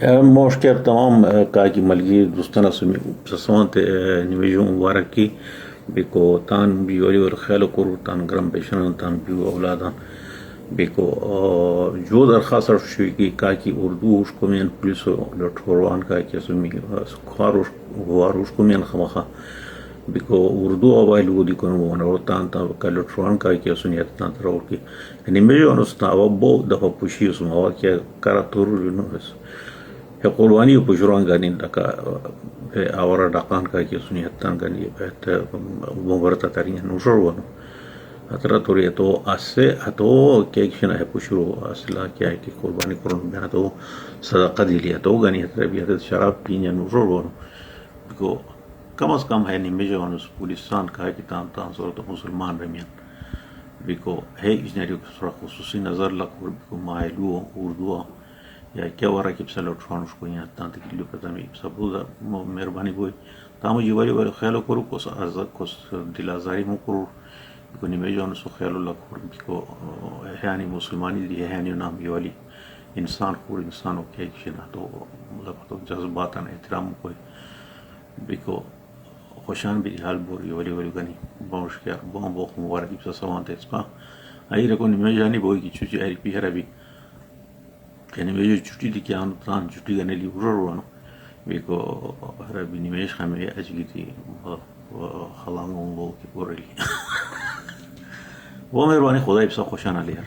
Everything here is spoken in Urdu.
مشکل تمام كاكي ملقي دوستنا سوانت نيجو مباركي بيكو تان بيولي والخيال كورو تان جرام بيشان تان بيو أولادا بيكو جود الخاصر شويكي كاكي أردو وش كمين بلسو لطوروان كاكي سمي خواروش كمين خمخا بيكو أردو أبايلو دي كونو ونروتان تا كالطوروان كاكي سنيات تان تراوركي نيجو أنوستا أبو دفع بوشي سماوا كي كاراتورو ينوس قولواني بجران غانين دكا أورا دقان كاكي سنياتان غاني بيت مبارتا تارين نوشروانو أترى توريتو أسي أتو كيكشنا هبوشرو أسلا كيكي قرباني كورن بيناتو صدقة ديلياتو غاني تربيات شراب بينيا نوشروانو بيكو كم از كم ہے نمیجو انوس پولیسان كاكي تان تان صورت مسلمان رميان بيكو هي إجناريو كسرا خصوصي نظر لكور بيكو مايلو أردو یا کیا ورا کہ بسلو ٹھانوش کو یا تان تکلیو پتہ می سبوزا مہربانی کوئی تامو جیواری ور خیال کرو کوس از کوس دلازاری مو کرو کو نی میجون سو خیال اللہ کو کو یعنی مسلمانی دی یعنی نام یولی انسان کو انسانو کے کنا تو مطلب تو جذبات ان احترام کوئی بکو خوشان بھی حال بوری ولی ولی گنی باوش کیا بون بو مبارک سوانت اسپا ای رکو نی میجانی بوئی کی چوچی اری پیرا بھی يعني بيجي جوتي دي كان طان جوتي أنا اللي ورورانو بيكو هربي نميش خامي أجيتي وخلانو بو كبورلي وميرواني خداي بس خوشان عليه